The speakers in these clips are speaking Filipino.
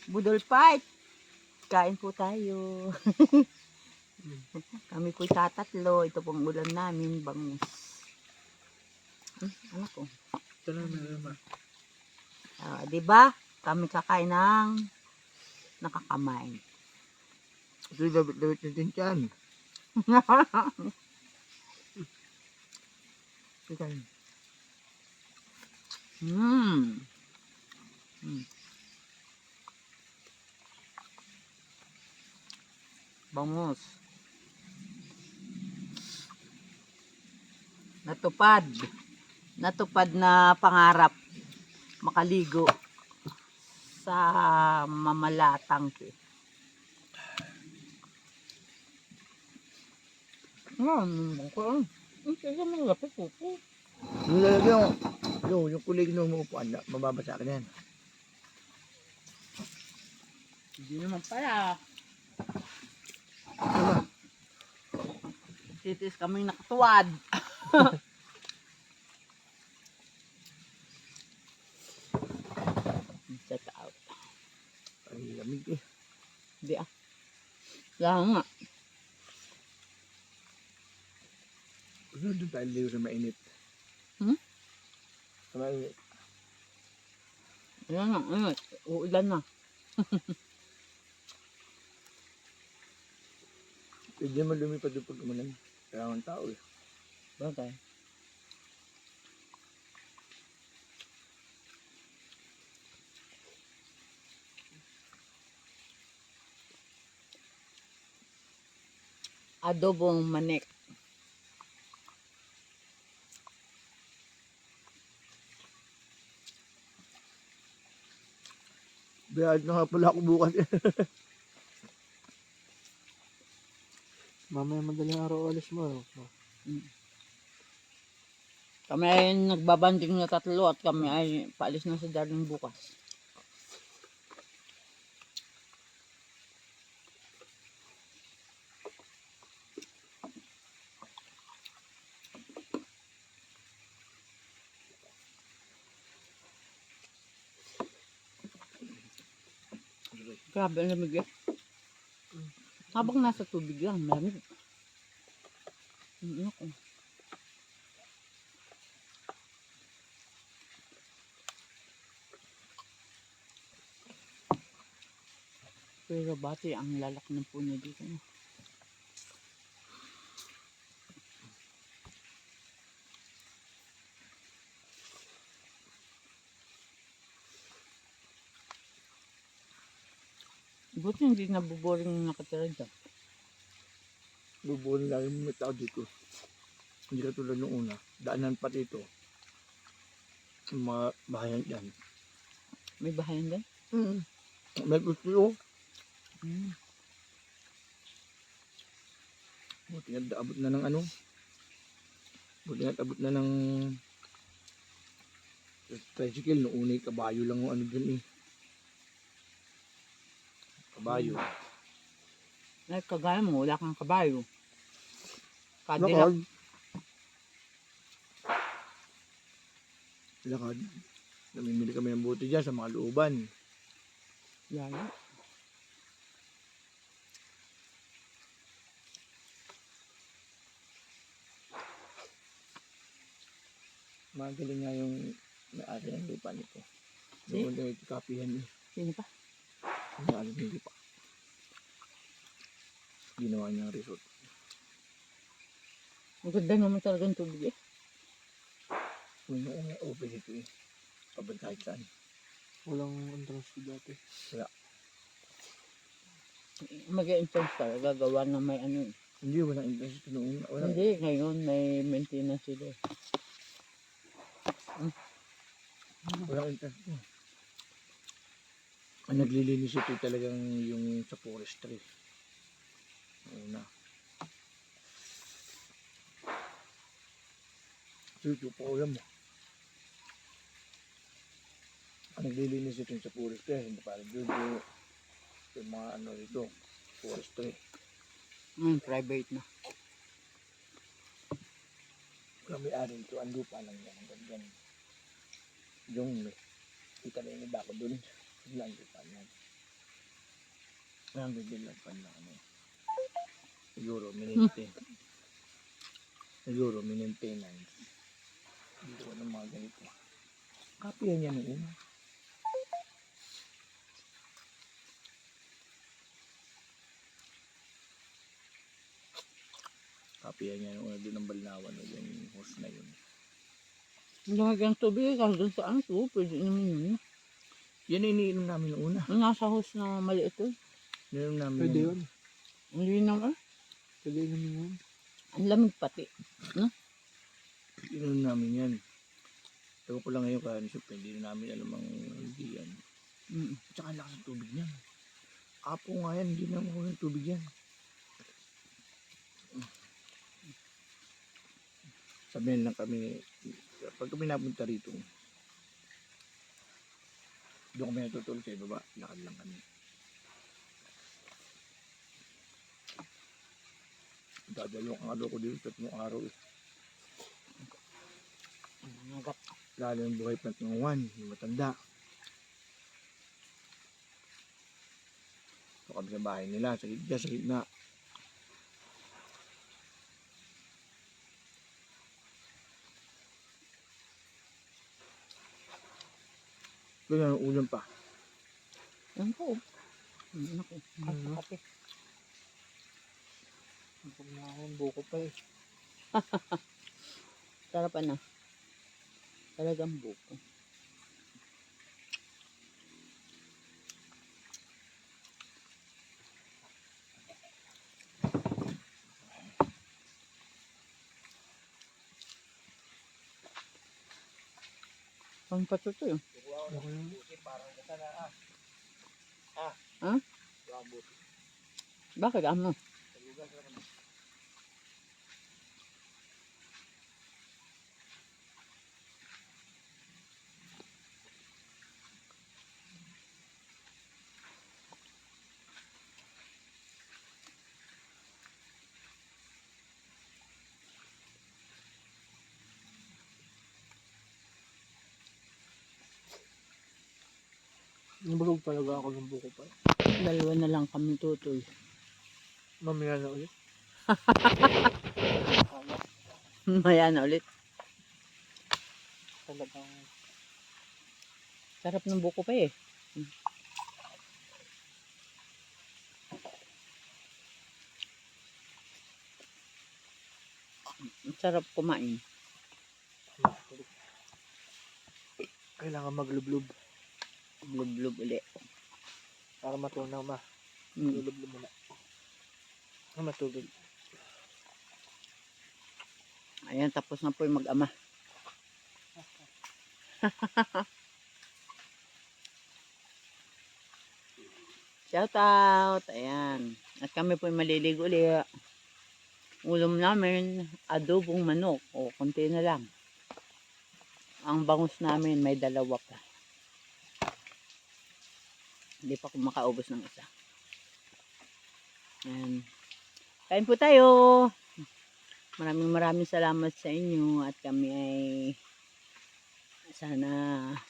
Budol fight. Kain po tayo. Kami po'y tatatlo. Ito pong ulam namin, bangus. Anak ko. Ito na naman. Diba? Kami kakain ng nakakamay. Ito yung dabit-dabit natin dyan. Ito yan. Bangus. Natupad. Natupad na pangarap makaligo sa Mamalatangke. Kaya malapit po po. Yung kulig na umuupuan, mababasa ka na yan. Hindi naman pala. Titis kaming nakatuwad. Check out. Ay, lamig eh. Hindi ah. Lang nga. Ano doon tayo liw sa mainit? Sa mainit. Ayan nga, ayan. Uulan na. Pwede naman lumipad doon pag umulan. Kaya ang tao eh. Bagay. Adobong manik. Biyad na nga pala ako bukas eh. Mamaya madaling araw alis mo. Kami ay nagbabanding na tatlo at kami ay paalis na sa Darling bukas. Grabe ang lamig eh. Habang nasa tubig lang, malamig. Ako. Pero bati ang lalak ng puno dito. Buti hindi nabuboring yung nakatira dyan. Bubuhin lang yung may tao dito. Hindi ka tulad nung una. Daanan pa dito. Yung mga bahayan dyan. May bahayan din? May gusto yun. Buti nga abot na ng ano. Buti nga abot na ng tricycle. Noong una kabayo lang yung ano dyan eh. Kabayo. Ay, kagaya mo, wala kang kabayo. Cadillac. Lakad. Lakad. Namimili kami ng buti dyan sa mga looban. Yaya. Magaling nga yung may-ari ng lupa nito. Si? Doon na ikapihan eh. Sino pa? May-ari ng lupa. Ginawa niya ang resort. Ang ganda naman talagang tubig eh. Kung open ito eh. Pabantay saan. Walang entrance dati. Wala. Mag-entrance ka, gagawa na may ano eh. Hindi, walang entrance ito noon. Hindi, ngayon may maintenance sila eh. Walang entrance ito. Ang naglilinis ito talagang yung sa forestry. Una. Suso po ulam mo. Ang naglilinis ito sa forestry. Hindi parang Jojo. Yung mga ano ito. Forestry. Private na. Kung may-ari ito, ang lupa lang yan. Hanggang dyan. Yung kita na yung iba ko dun. Yung lupa yan. Ang bibilang pa na ano. Siguro, mininte. Siguro, maintenance. Hindi ko ng mga ganito. Kapihan niya noon. Kapihan niya noon doon ng Balnawan o yung hose na yun. Lumag ang tubig, kasi doon sa ano to, pwede naman yun. Yan ang iniinom namin noon. Yung nasa house na maliit to. Iniinom namin Pwede yun. Ang linaw ah. Pwede naman yun. Ang lamig pati. Iniinom namin yan. Ewan ko lang ngayon kaya hindi na namin alam ang hindi yan. Mm. At saka ang lakas ng tubig niyan. Apo nga yan, hindi na makuha ng tubig yan. Sabihin lang kami, pag kami napunta rito, doon kami natutulog sa ibaba, lakad lang kami. Dadalawang araw ko dito, 3 araw eh. Nagat. Lalo yung buhay pa ng Juan, yung matanda. So kami sa bahay nila, sa gitna. Kaya ang ulam pa. Yan po. Naku, kape. Pag na ako, buko pa eh. Sarapan na. Talagang buko. Ang pato to yun. Ha? Bakit ano? Nabulog talaga ako ng buko pa. Dalawa na lang kami tutoy. Mamaya na ulit. Maya na ulit. Talagang Sarap ng buko pa eh. Sarap kumain. kailangan maglublob Blub-blub ulit. para matunaw ma. Mm. Lulublob muna. Matubig. Ayan, tapos na po yung mag-ama. Shout out! Ayan. At kami po maliligo ulit. Ulam namin, adobong manok. O, konti na lang. Ang bangus namin, may 2 pa. Hindi pa ako makaubos ng isa. Ayan. Kain po tayo! Maraming salamat sa inyo. At kami ay sana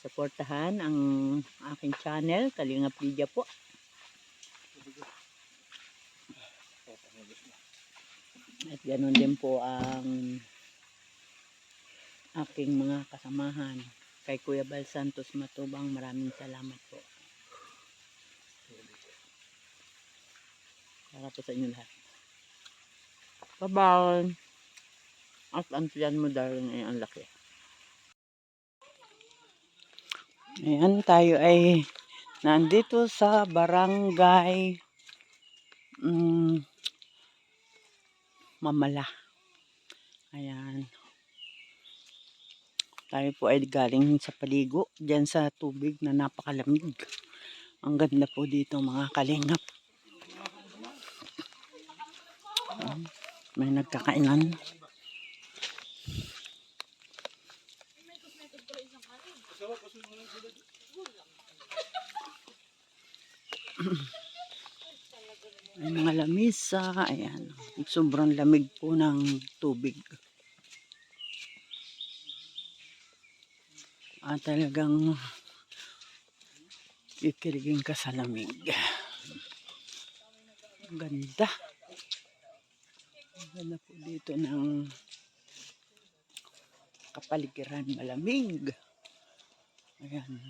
supportahan ang aking channel, Kalingap Lydia po. At ganoon din po ang aking mga kasamahan kay Kuya Bal Santos Matubang. Maraming salamat po. Para po sa inyo lahat. Bye-bye. At ang tiyan mo darling ay ang laki. Ayan, tayo ay nandito sa barangay Mamala. Ayan. Tayo po ay galing sa paligo. Diyan sa tubig na napakalamig. Ang ganda po dito mga kalingap. May nagkakainan. May mga lamisa. Ayan. Sobrang lamig po ng tubig. Talagang kikiligin ka sa lamig. Ang ganda. Ang ganda po dito ng kapaligiran, malamig. Ayan.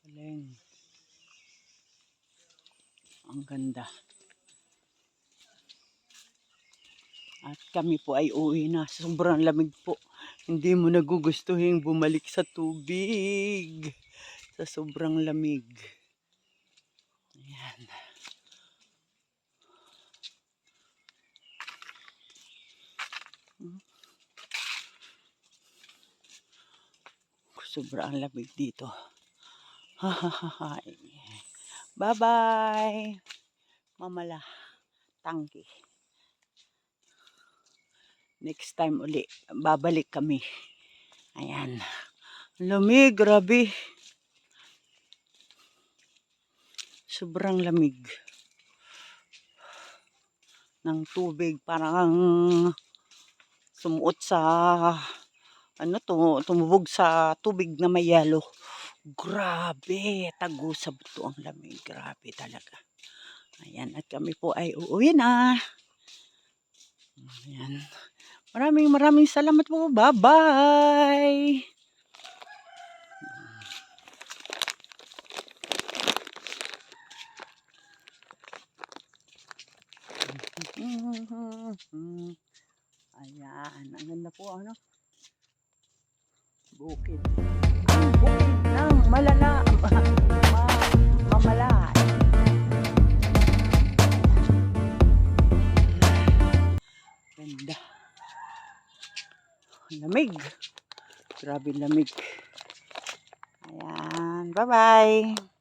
Galing. Ang ganda. At kami po ay uwi na. Sobrang lamig po. Hindi mo nagugustuhin bumalik sa tubig. Sa sobrang lamig. Ayan. Sobrang lamig dito. Bye-bye. Mamala. Tangki. Next time uli, babalik kami. Ayan. Lamig, grabe. Sobrang lamig ng tubig. Parang sumuot sa, tumubog sa tubig na may yelo. Grabe, tagusab to ang lamig. Grabe talaga. Ayan, at kami po ay uuwi na. Ayan. Maraming salamat po. Bye-bye. Ayan, ang ganda po, ano? Bukid. Ang bukid ng Mamalay. Ganda. Lamig. Grabe lamig. Ayan, bye-bye.